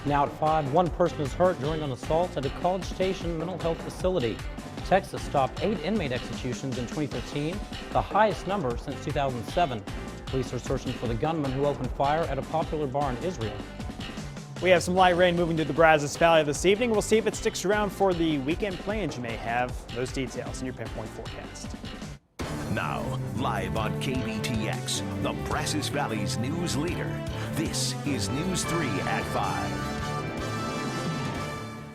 Now at 5, one person is hurt during an assault at a College Station mental health facility. Texas stopped 8 inmate executions in 2015, the highest number since 2007. Police are searching for the gunman who opened fire at a popular bar in Israel. We have some light rain moving through the Brazos Valley this evening. We'll see if it sticks around for the weekend plans you may have. Those details in your pinpoint forecast. Now, live on KBTX, the Brazos Valley's news leader. This is News 3 at 5.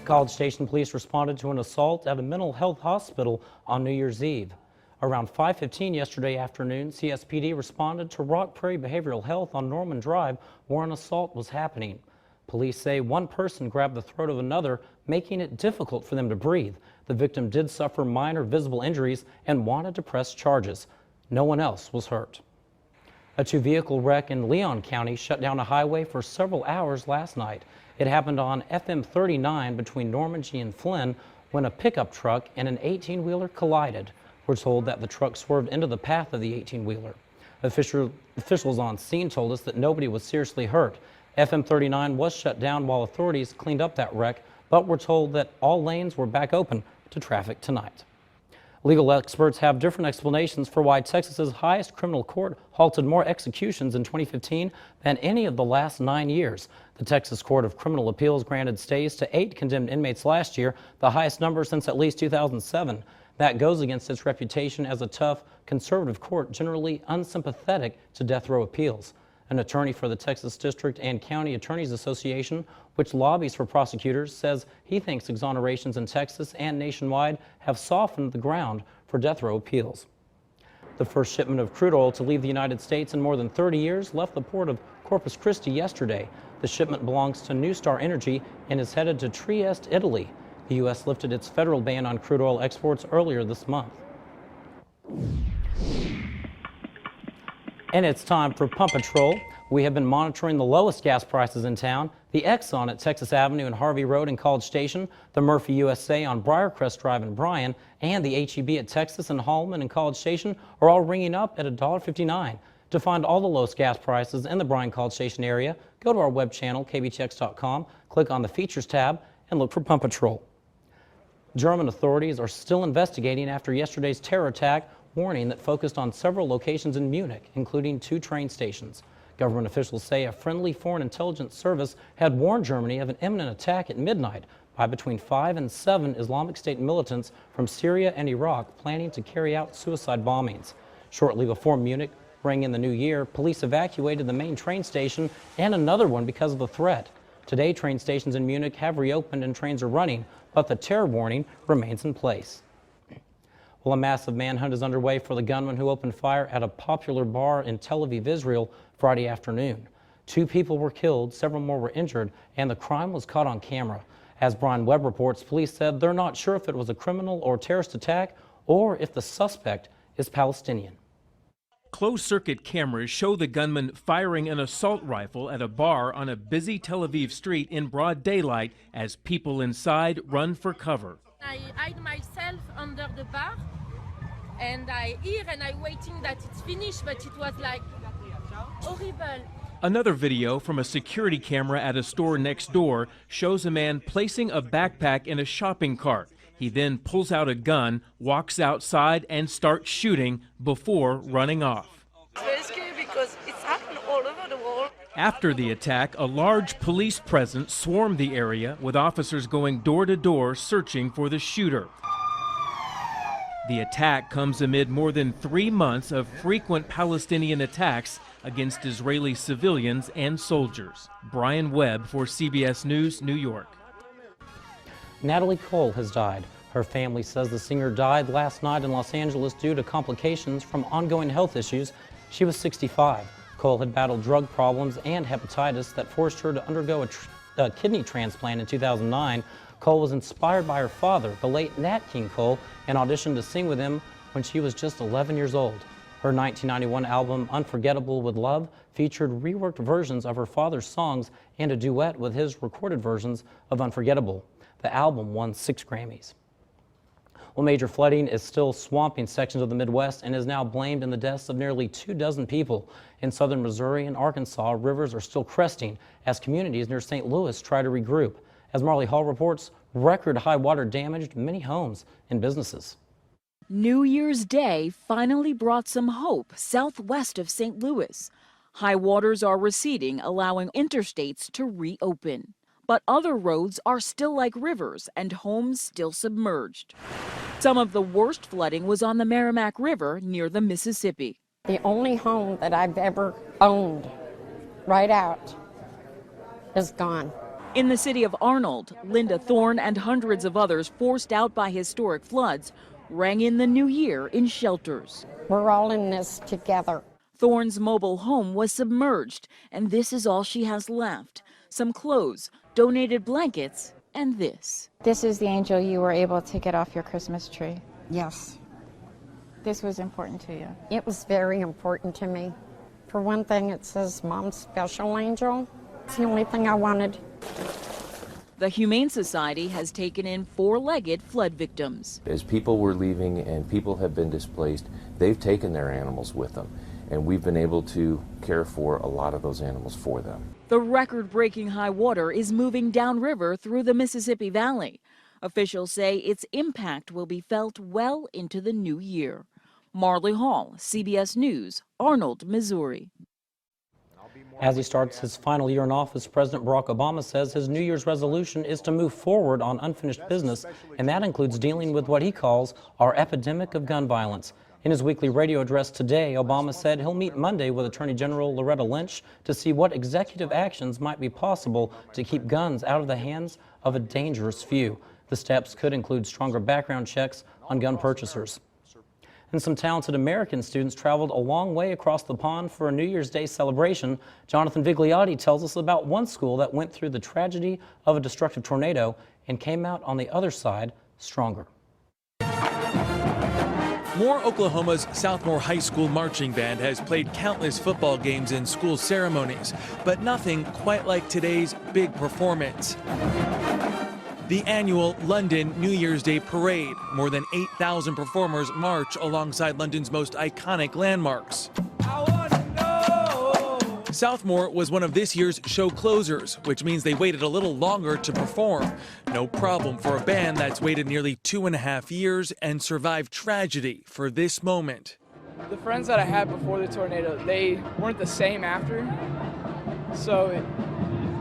College Station police responded to an assault at a mental health hospital on New Year's Eve. Around 5:15 yesterday afternoon, CSPD responded to Rock Prairie Behavioral Health on Norman Drive, where an assault was happening. Police say one person grabbed the throat of another, making it difficult for them to breathe. The victim did suffer minor visible injuries and wanted to press charges. No one else was hurt. A 2-vehicle wreck in Leon County shut down a highway for several hours last night. It happened on FM 39 between Normandy and Flynn when a pickup truck and an 18-wheeler collided. We're told that the truck swerved into the path of the 18-wheeler. Officials on scene told us that nobody was seriously hurt. FM 39 was shut down while authorities cleaned up that wreck, but we're told that all lanes were back open to traffic tonight. Legal experts have different explanations for why Texas's highest criminal court halted more executions in 2015 than any of the last 9 years. The Texas Court of Criminal Appeals granted stays to 8 condemned inmates last year, the highest number since at least 2007. That goes against its reputation as a tough, conservative court generally unsympathetic to death row appeals. An attorney for the Texas District and County Attorneys Association, which lobbies for prosecutors, says he thinks exonerations in Texas and nationwide have softened the ground for death row appeals. The first shipment of crude oil to leave the United States in more than 30 years left the port of Corpus Christi yesterday. The shipment belongs to New Star Energy and is headed to Trieste, Italy. The U.S. lifted its federal ban on crude oil exports earlier this month. And it's time for Pump Patrol. We have been monitoring the lowest gas prices in town. The Exxon at Texas Avenue and Harvey Road in College Station, the Murphy USA on Briarcrest Drive in Bryan, and the HEB at Texas and Hallman and College Station are all ringing up at $1.59. To find all the lowest gas prices in the Bryan College Station area, go to our web channel, KBTX.com, click on the Features tab, and look for Pump Patrol. German authorities are still investigating after yesterday's terror attack, warning that focused on several locations in Munich, including 2 train stations. Government officials say a friendly foreign intelligence service had warned Germany of an imminent attack at midnight by between 5 and 7 Islamic State militants from Syria and Iraq planning to carry out suicide bombings. Shortly before Munich rang in the new year, police evacuated the main train station and another one because of the threat. Today, train stations in Munich have reopened and trains are running, but the terror warning remains in place. Well, a massive manhunt is underway for the gunman who opened fire at a popular bar in Tel Aviv, Israel, Friday afternoon. 2 people were killed, several more were injured, and the crime was caught on camera. As Bryan Webb reports, police said they're not sure if it was a criminal or terrorist attack or if the suspect is Palestinian. Closed-circuit cameras show the gunman firing an assault rifle at a bar on a busy Tel Aviv street in broad daylight as people inside run for cover. I hide myself under the bar and I hear and I'm waiting that it's finished, but it was like horrible. Another video from a security camera at a store next door shows a man placing a backpack in a shopping cart. He then pulls out a gun, walks outside and starts shooting before running off. It's very scary because it's happened all over the world. After the attack, a large police presence swarmed the area with officers going door to door searching for the shooter. The attack comes amid more than 3 months of frequent Palestinian attacks against Israeli civilians and soldiers. Bryan Webb for CBS News, New York. Natalie Cole has died. Her family says the singer died last night in Los Angeles due to complications from ongoing health issues. She was 65. Cole had battled drug problems and hepatitis that forced her to undergo a kidney transplant in 2009. Cole was inspired by her father, the late Nat King Cole, and auditioned to sing with him when she was just 11 years old. Her 1991 album, Unforgettable with Love, featured reworked versions of her father's songs and a duet with his recorded versions of Unforgettable. The album won 6 Grammys. Well, major flooding is still swamping sections of the Midwest and is now blamed in the deaths of nearly 24 people. In southern Missouri and Arkansas, rivers are still cresting as communities near St. Louis try to regroup. As Marley Hall reports, record high water damaged many homes and businesses. New Year's Day finally brought some hope southwest of St. Louis. High waters are receding, allowing interstates to reopen. But other roads are still like rivers and homes still submerged. Some of the worst flooding was on the Merrimack River near the Mississippi. The only home that I've ever owned right out is gone. In the city of Arnold, Linda Thorne and hundreds of others forced out by historic floods rang in the new year in shelters. We're all in this together. Thorne's mobile home was submerged, and this is all she has left. Some clothes, donated blankets, and this. This is the angel you were able to get off your Christmas tree. Yes, This was important to you. it was very important to me. For one thing, it says Mom's Special Angel. It's the only thing I wanted. The Humane Society has taken in four-legged flood victims. As people were leaving and people have been displaced, they've taken their animals with them, and we've been able to care for a lot of those animals for them. The record-breaking high water is moving downriver through the Mississippi Valley. Officials say its impact will be felt well into the new year. Marley Hall, CBS News, Arnold, Missouri. As he starts his final year in office, President Barack Obama says his New Year's resolution is to move forward on unfinished business, and that includes dealing with what he calls our epidemic of gun violence. In his weekly radio address today, Obama said he'll meet Monday with Attorney General Loretta Lynch to see what executive actions might be possible to keep guns out of the hands of a dangerous few. The steps could include stronger background checks on gun purchasers. And some talented American students traveled a long way across the pond for a New Year's Day celebration. Jonathan Vigliotti tells us about one school that went through the tragedy of a destructive tornado and came out on the other side stronger. Moore, Oklahoma's Southmore High School marching band has played countless football games and school ceremonies, but nothing quite like today's big performance. The annual London New Year's Day Parade. More than 8,000 performers march alongside London's most iconic landmarks. Southmore was one of this year's show closers, which means they waited a little longer to perform. No problem for a band that's waited nearly 2.5 years and survived tragedy for this moment. The friends that I had before the tornado, they weren't the same after. So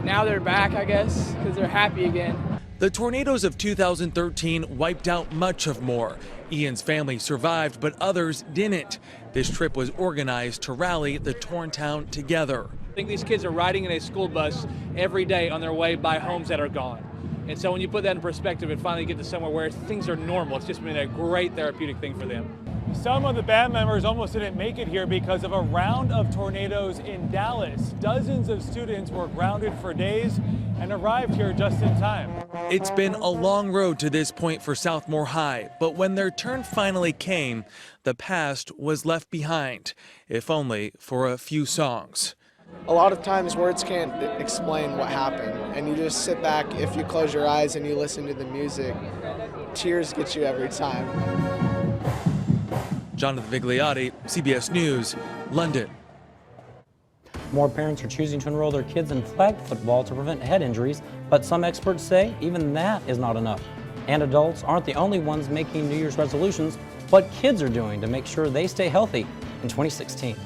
now they're back, I guess, because they're happy again. The tornadoes of 2013 wiped out much of Moore. Ian's family survived, but others didn't. This trip was organized to rally the torn town together. I think these kids are riding in a school bus every day on their way by homes that are gone. And so when you put that in perspective and finally get to somewhere where things are normal, it's just been a great therapeutic thing for them. Some of the band members almost didn't make it here because of a round of tornadoes in Dallas. Dozens of students were grounded for days and arrived here just in time. It's been a long road to this point for Southmore High, but when their turn finally came, the past was left behind, if only for a few songs. A lot of times words can't explain what happened, and you just sit back. If you close your eyes and you listen to the music, tears get you every time. Jonathan Vigliotti, CBS News, London. More parents are choosing to enroll their kids in flag football to prevent head injuries, but some experts say even that is not enough. And adults aren't the only ones making New Year's resolutions. What kids are doing to make sure they stay healthy in 2016.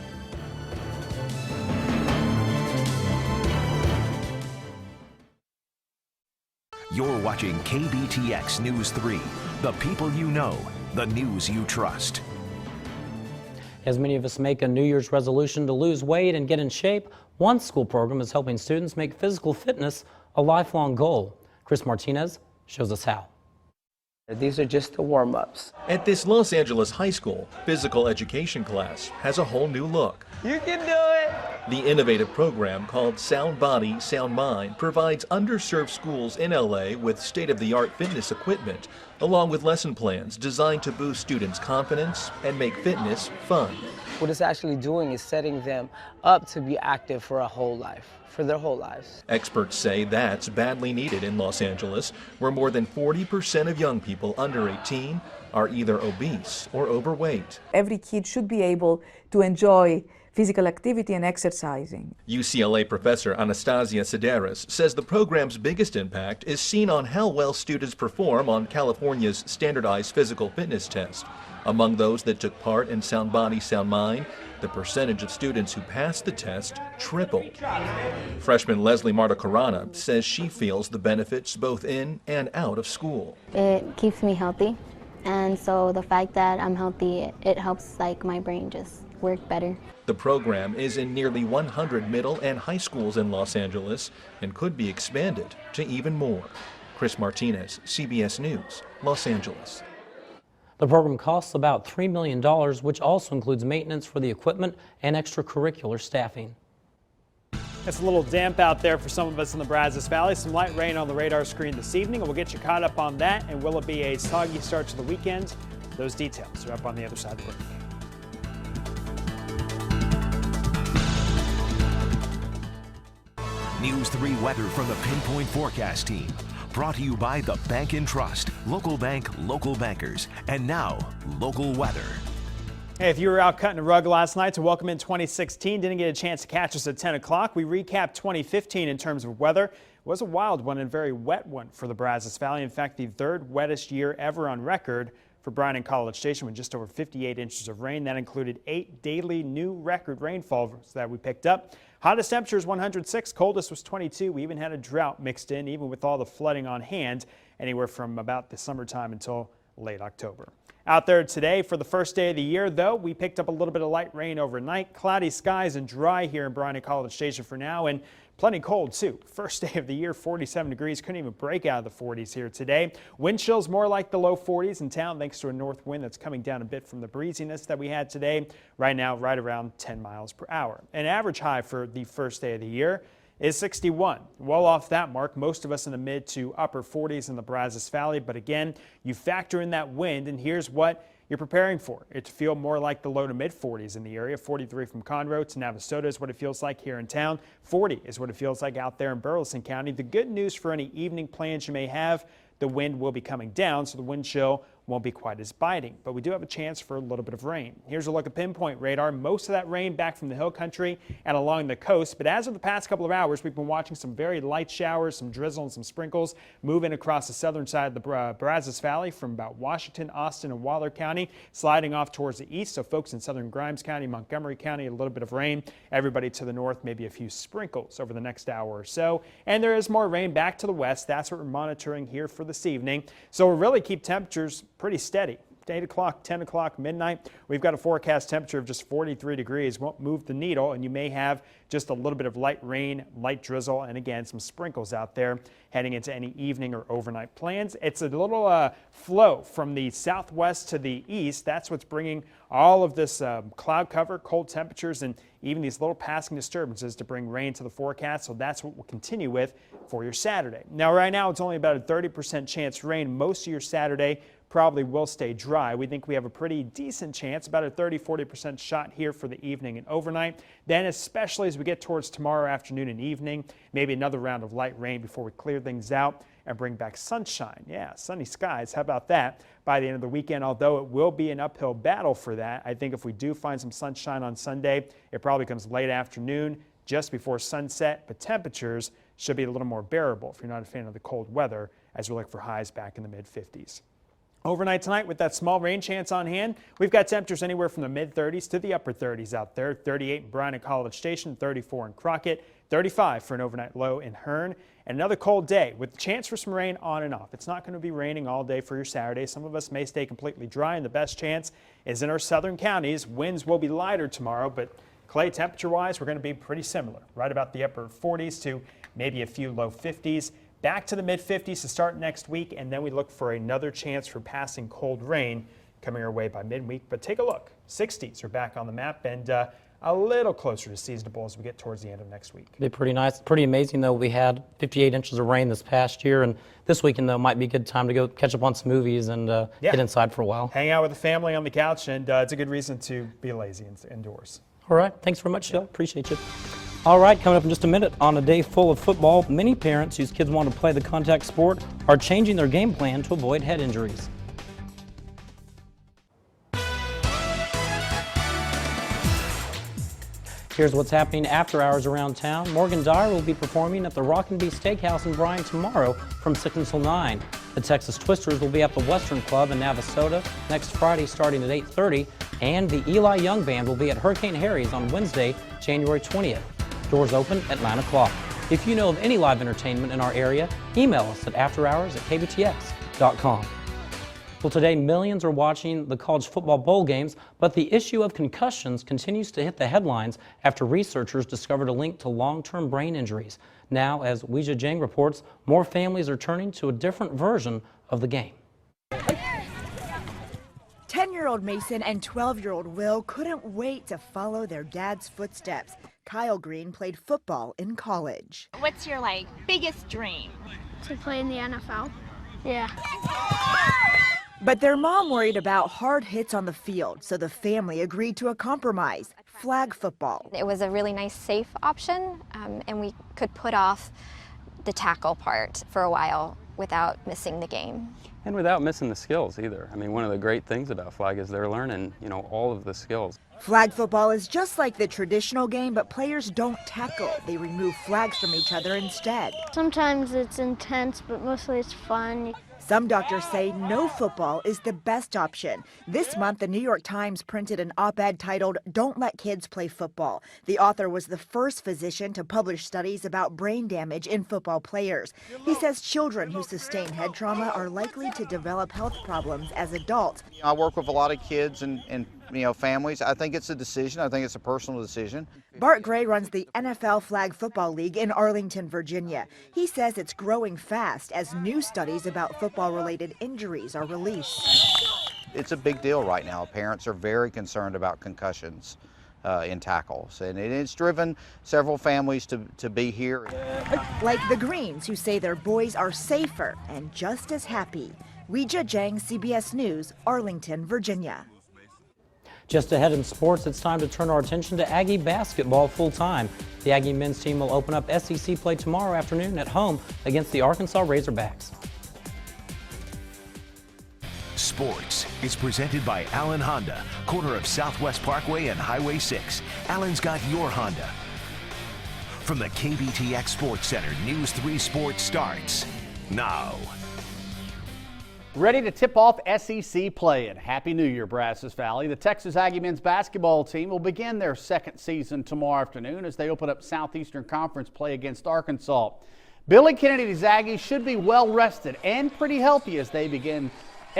You're watching KBTX News 3. The people you know, the news you trust. As many of us make a New Year's resolution to lose weight and get in shape, one school program is helping students make physical fitness a lifelong goal. Chris Martinez shows us how. These are just the warm-ups. At this Los Angeles high school, physical education class has a whole new look. You can do it! The innovative program called Sound Body, Sound Mind provides underserved schools in LA with state-of-the-art fitness equipment, along with lesson plans designed to boost students' confidence and make fitness fun. What it's actually doing is setting them up to be active for a whole life, for their whole lives. Experts say that's badly needed in Los Angeles, where more than 40% of young people under 18 are either obese or overweight. Every kid should be able to enjoy physical activity and exercising. UCLA professor Anastasia Sedaris says the program's biggest impact is seen on how well students perform on California's standardized physical fitness test. Among those that took part in Sound Body, Sound Mind, the percentage of students who passed the test tripled. Freshman Leslie Martacarana says she feels the benefits both in and out of school. It keeps me healthy, and so the fact that I'm healthy, it helps like my brain just work better. The program is in nearly 100 middle and high schools in Los Angeles and could be expanded to even more. Chris Martinez, CBS News, Los Angeles. The program costs about $3 million, which also includes maintenance for the equipment and extracurricular staffing. It's a little damp out there for some of us in the Brazos Valley. Some light rain on the radar screen this evening, and we'll get you caught up on that. And will it be a soggy start to the weekend? Those details are up on the other side of the break. News 3 weather from the Pinpoint Forecast Team. Brought to you by the Bank and Trust, local bank, local bankers, and now local weather. Hey, if you were out cutting a rug last night to welcome in 2016, didn't get a chance to catch us at 10 o'clock, we recapped 2015 in terms of weather. It was a wild one and a very wet one for the Brazos Valley. In fact, the third wettest year ever on record for Bryan and College Station with just over 58 inches of rain. That included 8 daily new record rainfalls that we picked up. Hottest temperatures 106, coldest was 22. We even had a drought mixed in, even with all the flooding on hand, anywhere from about the summertime until late October. Out there today for the first day of the year, though, we picked up a little bit of light rain overnight. Cloudy skies and dry here in Bryan and College Station for now, and plenty cold, too. First day of the year, 47 degrees. Couldn't even break out of the 40s here today. Wind chills more like the low 40s in town thanks to a north wind that's coming down a bit from the breeziness that we had today. Right now, right around 10 miles per hour. An average high for the first day of the year is 61. Well off that mark, most of us in the mid to upper 40s in the Brazos Valley. But again, you factor in that wind, and here's what you're preparing for. It to feel more like the low to mid 40s in the area. 43 from Conroe to Navasota is what it feels like here in town. 40 is what it feels like out there in Burleson County. The good news for any evening plans you may have, the wind will be coming down, so the wind chill won't be quite as biting, but we do have a chance for a little bit of rain. Here's a look at Pinpoint radar. Most of that rain back from the hill country and along the coast, but as of the past couple of hours, we've been watching some very light showers, some drizzle and some sprinkles moving across the southern side of the Brazos Valley from about Washington, Austin, and Waller County, sliding off towards the east. So folks in southern Grimes County, Montgomery County, a little bit of rain. Everybody to the north, maybe a few sprinkles over the next hour or so. And there is more rain back to the west. That's what we're monitoring here for this evening. So we'll really keep temperatures pretty steady. 8 o'clock, 10 o'clock, midnight, we've got a forecast temperature of just 43 degrees. Won't move the needle, and you may have just a little bit of light rain, light drizzle, and again, some sprinkles out there heading into any evening or overnight plans. It's a little flow from the southwest to the east. That's what's bringing all of this cloud cover, cold temperatures, and even these little passing disturbances to bring rain to the forecast. So that's what we'll continue with for your Saturday. Now, right now, it's only about a 30% chance rain. Most of your Saturday probably will stay dry. We think we have a pretty decent chance, about a 30-40% shot here for the evening and overnight. Then, especially as we get towards tomorrow afternoon and evening, maybe another round of light rain before we clear things out and bring back sunshine. Yeah, sunny skies. How about that by the end of the weekend? Although it will be an uphill battle for that, I think if we do find some sunshine on Sunday, it probably comes late afternoon, just before sunset, but temperatures should be a little more bearable if you're not a fan of the cold weather, as we look for highs back in the mid-50s. Overnight tonight, with that small rain chance on hand, we've got temperatures anywhere from the mid-30s to the upper 30s out there. 38 in Bryan and College Station, 34 in Crockett, 35 for an overnight low in Hearn. And another cold day with a chance for some rain on and off. It's not going to be raining all day for your Saturday. Some of us may stay completely dry, and the best chance is in our southern counties. Winds will be lighter tomorrow, but clay temperature-wise, we're going to be pretty similar, right about the upper 40s to maybe a few low 50s. Back to the mid-50s to start next week, and then we look for another chance for passing cold rain coming our way by midweek. But take a look. 60s are back on the map, and a little closer to seasonable as we get towards the end of next week. Be pretty nice. Pretty amazing, though. We had 58 inches of rain this past year, and this weekend, though, might be a good time to go catch up on some movies and get inside for a while. Hang out with the family on the couch, and it's a good reason to be lazy indoors. All right. Thanks very much, Joe. Appreciate you. All right, coming up in just a minute, on a day full of football, many parents whose kids want to play the contact sport are changing their game plan to avoid head injuries. Here's what's happening after hours around town. Morgan Dyer will be performing at the Rock and Bee Steakhouse in Bryan tomorrow from 6 until 9. The Texas Twisters will be at the Western Club in Navasota next Friday starting at 8:30. And the Eli Young Band will be at Hurricane Harry's on Wednesday, January 20th. Doors open at 9 o'clock. If you know of any live entertainment in our area, email us at afterhours@kbtx.com. Well, today millions are watching the college football bowl games, but the issue of concussions continues to hit the headlines after researchers discovered a link to long-term brain injuries. Now, as Weijia Jiang reports, more families are turning to a different version of the game. 10-year-old Mason and 12-year-old Will couldn't wait to follow their dad's footsteps. Kyle Green played football in college. What's your biggest dream? To play in the NFL. Yeah. But their mom worried about hard hits on the field, so the family agreed to a compromise: flag football. It was a really nice, safe option, and we could put off the tackle part for a while without missing the game. And without missing the skills either. I mean, one of the great things about flag is they're learning, all of the skills. Flag football is just like the traditional game, but players don't tackle. They remove flags from each other instead. Sometimes it's intense, but mostly it's fun. Some doctors say no football is the best option. This month, the New York Times printed an op-ed titled, "Don't Let Kids Play Football." The author was the first physician to publish studies about brain damage in football players. He says children who sustain head trauma are likely to develop health problems as adults. I work with a lot of kids and families. I think it's a decision. I think it's a personal decision. Bart Gray runs the NFL Flag Football League in Arlington, Virginia. He says it's growing fast as new studies about football-related injuries are released. It's a big deal right now. Parents are very concerned about concussions in tackles, and it's driven several families to be here. Like the Greens, who say their boys are safer and just as happy. Weijia Jiang, CBS News, Arlington, Virginia. Just ahead in sports, it's time to turn our attention to Aggie basketball full-time. The Aggie men's team will open up SEC play tomorrow afternoon at home against the Arkansas Razorbacks. Sports is presented by Allen Honda, corner of Southwest Parkway and Highway 6. Allen's got your Honda. From the KBTX Sports Center, News 3 Sports starts now. Ready to tip off SEC play, and Happy New Year, Brazos Valley. The Texas Aggie men's basketball team will begin their second season tomorrow afternoon as they open up Southeastern Conference play against Arkansas. Billy Kennedy's Aggies should be well rested and pretty healthy as they begin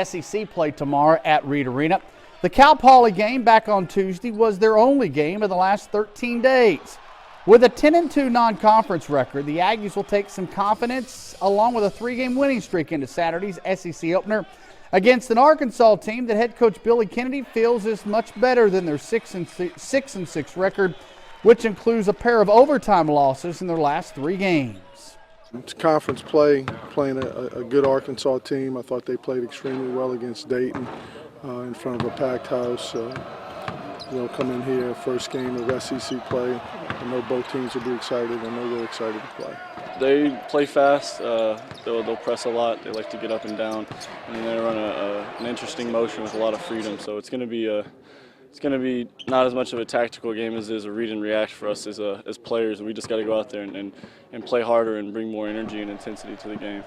SEC play tomorrow at Reed Arena. The Cal Poly game back on Tuesday was their only game of the last 13 days. With a 10-2 non-conference record, the Aggies will take some confidence along with a 3-game winning streak into Saturday's SEC opener against an Arkansas team that head coach Billy Kennedy feels is much better than their 6-6 record, which includes a pair of overtime losses in their last 3 games. It's conference play, playing a good Arkansas team. I thought they played extremely well against Dayton in front of a packed house. Come in here, first game of SEC play. I know both teams will be excited. I know we're excited to play. They play fast. They'll press a lot. They like to get up and down, and they run an interesting motion with a lot of freedom. So it's going to be not as much of a tactical game as it is a read and react for us as players. We just got to go out there and play harder and bring more energy and intensity to the game.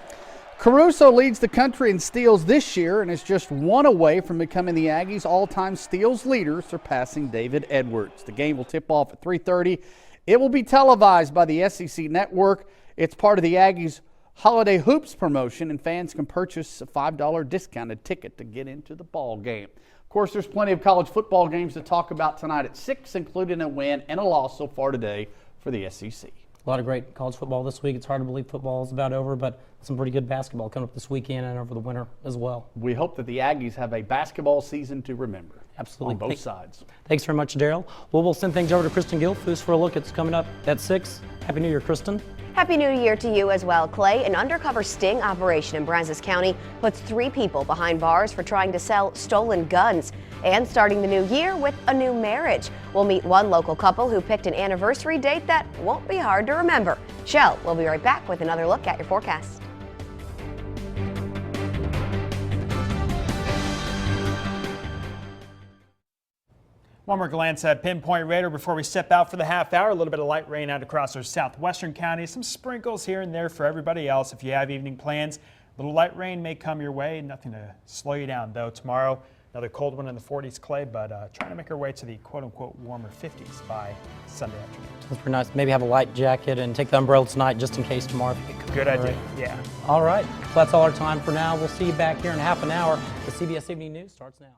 Caruso leads the country in steals this year and is just 1 away from becoming the Aggies' all-time steals leader, surpassing David Edwards. The game will tip off at 3:30. It will be televised by the SEC Network. It's part of the Aggies' Holiday Hoops promotion, and fans can purchase a $5 discounted ticket to get into the ball game. Of course, there's plenty of college football games to talk about tonight at 6, including a win and a loss so far today for the SEC. A lot of great college football this week. It's hard to believe football is about over, but some pretty good basketball coming up this weekend and over the winter as well. We hope that the Aggies have a basketball season to remember. Absolutely. On both sides. Thanks very much, Daryl. Well, we'll send things over to Kristen Gilfus for a look at what's coming up at 6. Happy New Year, Kristen. Happy New Year to you as well, Clay. An undercover sting operation in Brazos County puts 3 people behind bars for trying to sell stolen guns. And starting the new year with a new marriage. We'll meet one local couple who picked an anniversary date that won't be hard to remember. Shell, we'll be right back with another look at your forecast. One more glance at Pinpoint Radar before we step out for the half hour. A little bit of light rain out across our southwestern counties. Some sprinkles here and there for everybody else. If you have evening plans, a little light rain may come your way. Nothing to slow you down, though. Tomorrow, another cold one in the 40s, Clay, but trying to make our way to the quote-unquote warmer 50s by Sunday afternoon. That's pretty nice. Maybe have a light jacket and take the umbrella tonight just in case tomorrow. Good idea, yeah. All right. Well, that's all our time for now. We'll see you back here in half an hour. The CBS Evening News starts now.